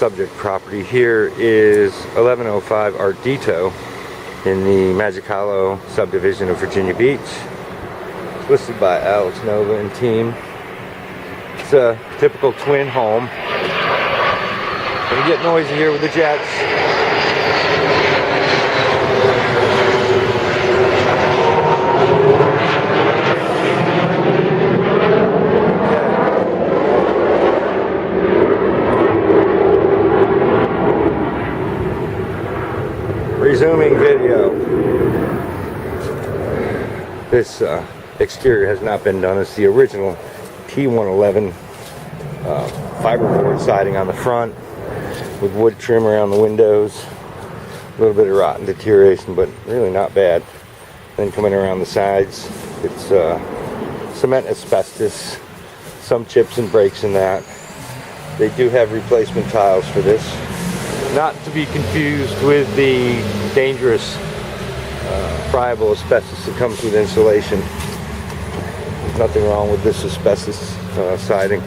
subject property here is 1105 Ardito in the Magic Hollow subdivision of Virginia Beach. It's listed by Alex Nova and team. It's a typical twin home. Gonna get noisy here with the jets. Resuming video. This exterior has not been done. It's the original T111 fiberboard siding on the front with wood trim around the windows. A little bit of rotten deterioration, but really not bad. Then coming around the sides, it's cement asbestos, some chips and breaks in that. They do have replacement tiles for this. Not to be confused with the dangerous friable asbestos that comes with insulation. There's nothing wrong with this asbestos siding.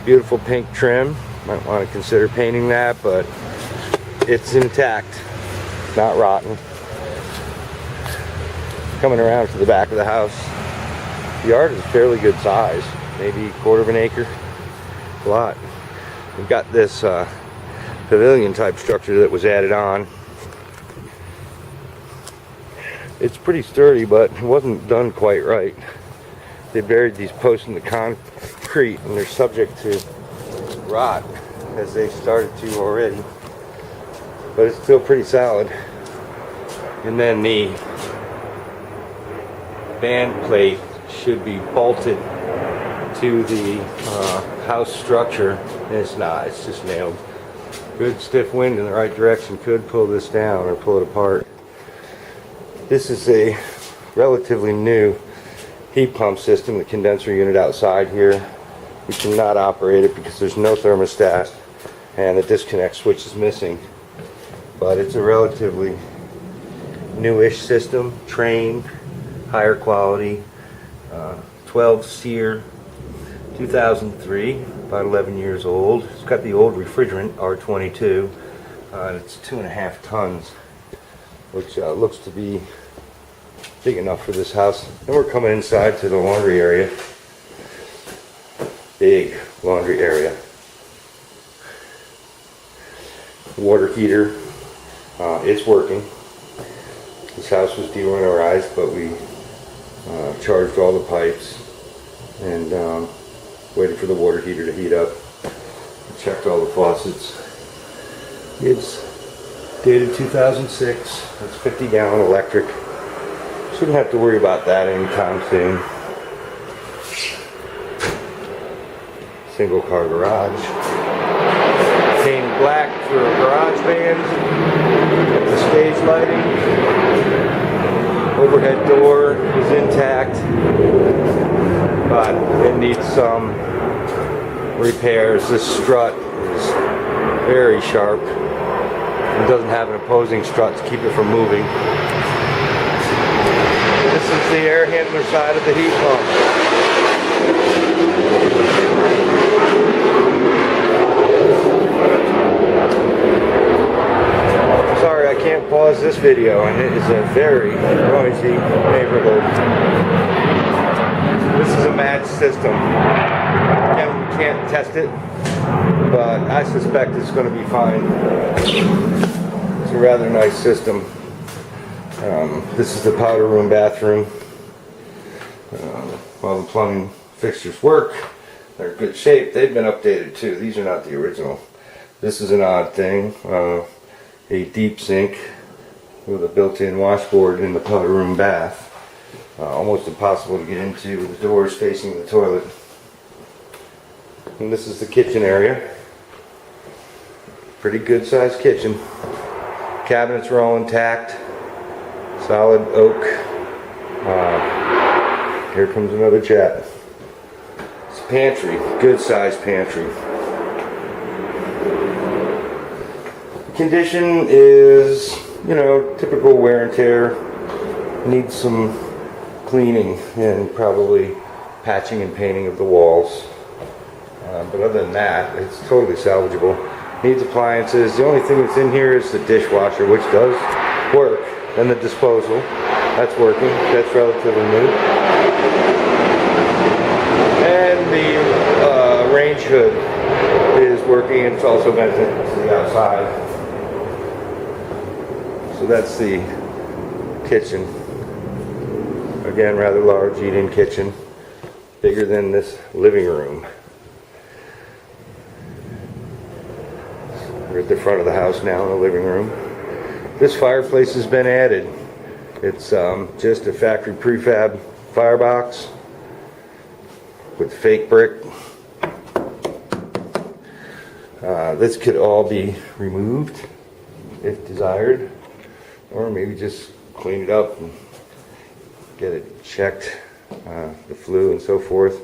Beautiful pink trim. Might want to consider painting that, but it's intact, not rotten. Coming around to the back of the house, the yard is fairly good size, maybe a quarter of an acre. A lot. We've got this pavilion type structure that was added on. It's pretty sturdy, but it wasn't done quite right. They buried these posts in the concrete and they're subject to rot, as they started to already. But it's still pretty solid. And then the band plate should be bolted to the house structure, and it's not, it's just nailed. Good stiff wind in the right direction could pull this down or pull it apart. This is a relatively new heat pump system, the condenser unit outside here. We cannot operate it because there's no thermostat and the disconnect switch is missing. But it's a relatively newish system, trained, higher quality, 12 SEER 2003, about 11 years old. It's got the old refrigerant, R22, and it's 2.5 tons, which looks to be big enough for this house. Then we're coming inside to the laundry area. Big laundry area. Water heater, it's working. This house was de-winterized, but we charged all the pipes and waited for the water heater to heat up. Checked all the faucets. It's dated 2006. It's 50-gallon electric. Shouldn't have to worry about that anytime soon. Single car garage. Painted black for a garage band. The stage lighting. Overhead door is intact, but it needs some repairs. This strut is very sharp. It doesn't have an opposing strut to keep it from moving. This is the air handler side of the heat pump. Sorry, I can't pause this video, and it is a very noisy neighborhood. This is a match system. Again, we can't test it, but I suspect it's going to be fine. It's a rather nice system. This is the powder room bathroom. While the plumbing fixtures work, they're in good shape. They've been updated too. These are not the original. This is an odd thing. A deep sink with a built-in washboard in the powder room bath. Almost impossible to get into with the doors facing the toilet. And this is the kitchen area. Pretty good sized kitchen. Cabinets are all intact. Solid oak. Here comes another chat. It's a pantry. Good sized pantry. Condition is, you know, typical wear and tear. Needs some cleaning and probably patching and painting of the walls. But other than that, it's totally salvageable. Needs appliances. The only thing that's in here is the dishwasher, which does work. And the disposal. That's working. That's relatively new. And the range hood is working. It's also vented to the outside. So that's the kitchen. Again, rather large eat-in kitchen. Bigger than this living room. We're at the front of the house now in the living room. This fireplace has been added. It's just a factory prefab firebox with fake brick. This could all be removed if desired, or maybe just clean it up and get it checked, the flue and so forth.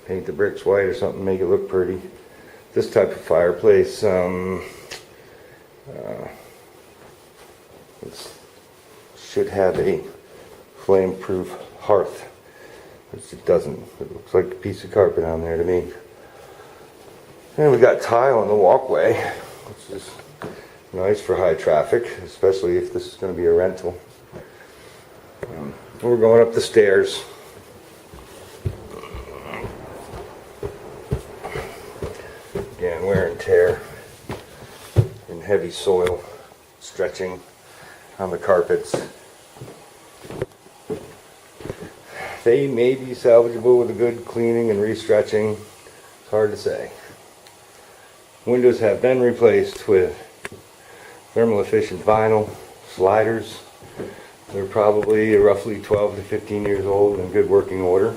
Paint the bricks white or something, make it look pretty. This type of fireplace should have a flame-proof hearth, which it doesn't. It looks like a piece of carpet on there to me. And we got tile on the walkway, which is nice for high traffic, especially if this is going to be a rental. We're going up the stairs. Again, wear and tear and heavy soil stretching on the carpets. They may be salvageable with a good cleaning and restretching. It's hard to say. Windows have been replaced with thermal efficient vinyl sliders. They're probably roughly 12 to 15 years old and in good working order.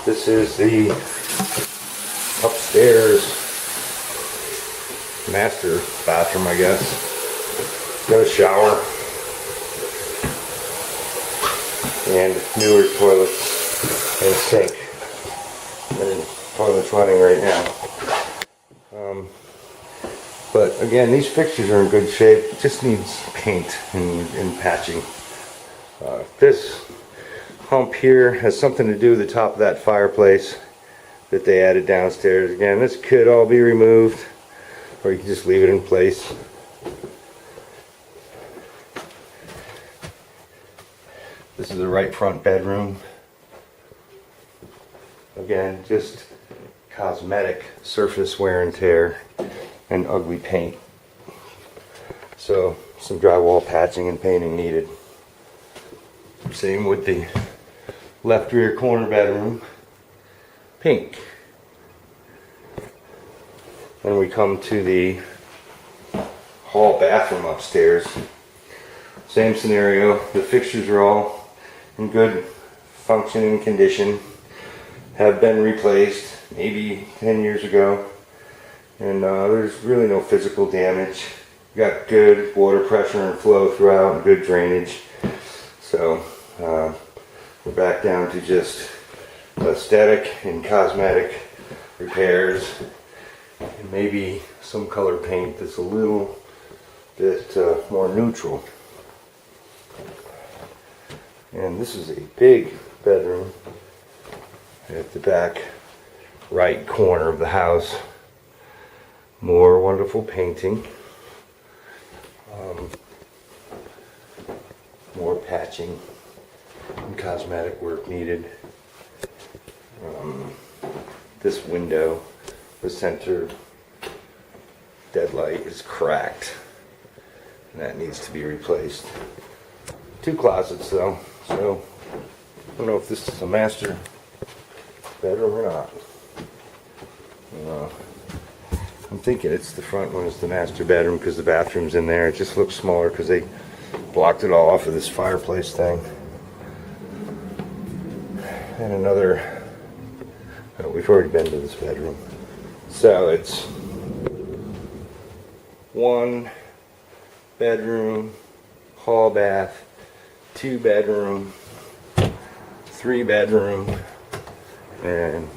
This is the upstairs master bathroom, I guess. Got a shower and newer toilets and a sink. And toilet's running right now. But again, these fixtures are in good shape. It just needs paint and patching. This hump here has something to do with the top of that fireplace that they added downstairs. Again, this could all be removed, or you can just leave it in place. This is the right front bedroom. Again, just cosmetic surface wear and tear and ugly paint. So some drywall patching and painting needed. Same with the left rear corner bedroom. Pink. Then we come to the hall bathroom upstairs. Same scenario. The fixtures are all in good functioning condition. Have been replaced maybe 10 years ago. And there's really no physical damage. Got good water pressure and flow throughout and good drainage. So we're back down to just aesthetic and cosmetic repairs. And maybe some color paint that's a little bit more neutral. And this is a big bedroom at the back right corner of the house. More wonderful painting. More patching and cosmetic work needed. This window, the center deadlight is cracked, and that needs to be replaced. 2 closets though, so I don't know if this is a master bedroom or not. I'm thinking it's the front one is the master bedroom because the bathroom's in there. It just looks smaller because they blocked it all off of this fireplace thing. And another, oh, we've already been to this bedroom. So it's 1 bedroom, hall bath, 2 bedroom, 3 bedroom, and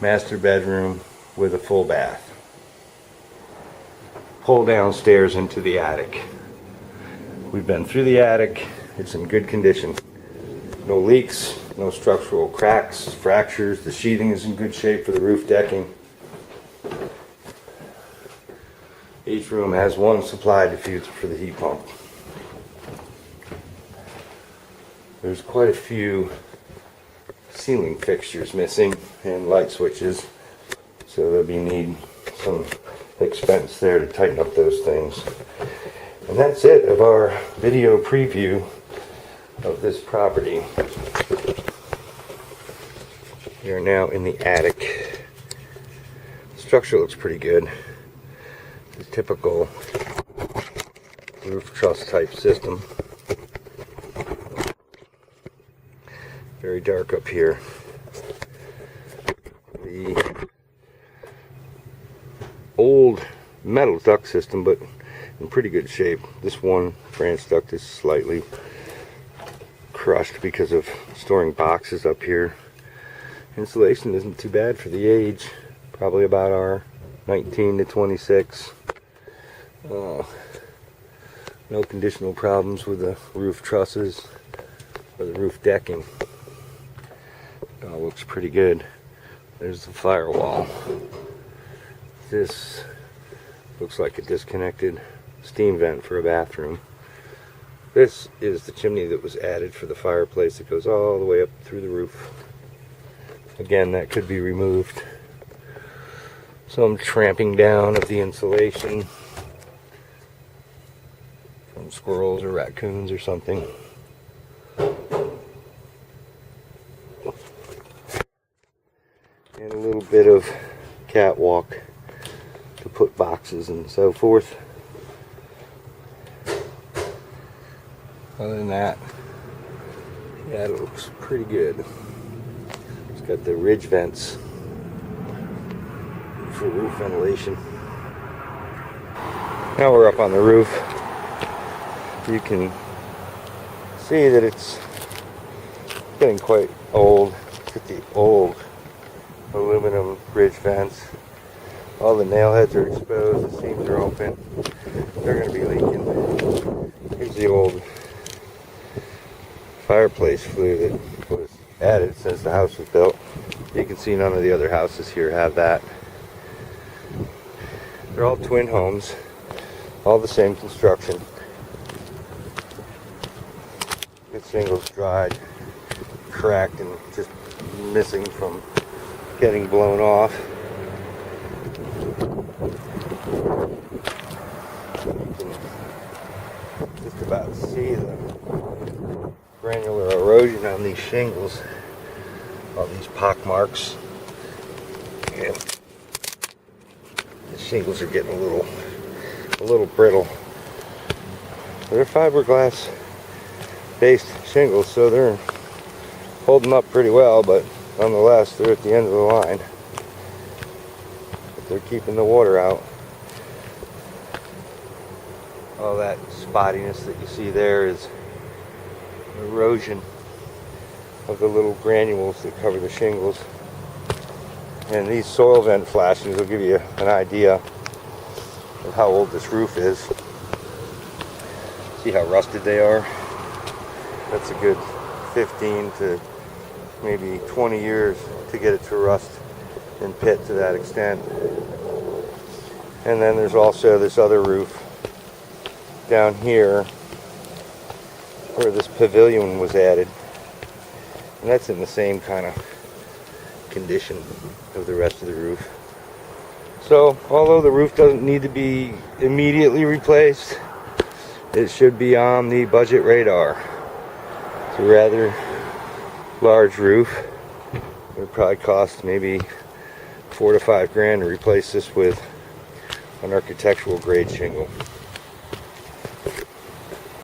master bedroom with a full bath. Pull downstairs into the attic. We've been through the attic. It's in good condition. No leaks, No structural cracks, fractures. The sheathing is in good shape for the roof decking. Each room has one supply diffuser for the heat pump. There's quite a few ceiling fixtures missing and light switches, so there'll be need some expense there to tighten up those things. And that's it of our video preview of this property. We are now in the attic. The structure looks pretty good. It's a typical roof truss type system. Very dark up here. The old metal duct system, but in pretty good shape. This one branch duct is slightly crushed because of storing boxes up here. Insulation isn't too bad for the age, probably about our 19 to 26. No conditional problems with the roof trusses or the roof decking. It all looks pretty good. There's the firewall. This looks like a disconnected steam vent for a bathroom. This is the chimney that was added for the fireplace that goes all the way up through the roof. Again, that could be removed. Some tramping down of the insulation from squirrels or raccoons or something. And a little bit of catwalk to put boxes and so forth. Other than that, yeah, it looks pretty good. It's got the ridge vents for roof ventilation. Now we're up on the roof. You can see that it's getting quite old. Look at the old aluminum ridge vents. All the nail heads are exposed, the seams are open. They're going to be leaking. Here's the old fireplace flue that was added since the house was built. You can see none of the other houses here have that. They're all twin homes, all the same construction. The shingles dried, cracked, and just missing from getting blown off. You can just about see the granular erosion on these shingles, all these pock marks, and the shingles are getting a little brittle. They're fiberglass based shingles, so they're holding up pretty well, but nonetheless they're at the end of the line. But they're keeping the water out. All that spottiness that you see there is erosion of the little granules that cover the shingles. And these soil vent flashings will give you an idea of how old this roof is. See how rusted they are? That's a good 15 to maybe 20 years to get it to rust and pit to that extent. And then there's also this other roof down here where this pavilion was added, and that's in the same kind of condition of the rest of the roof. So although the roof doesn't need to be immediately replaced, it should be on the budget radar. It's a rather large roof. It would probably cost maybe $4 to $5 grand to replace this with an architectural grade shingle.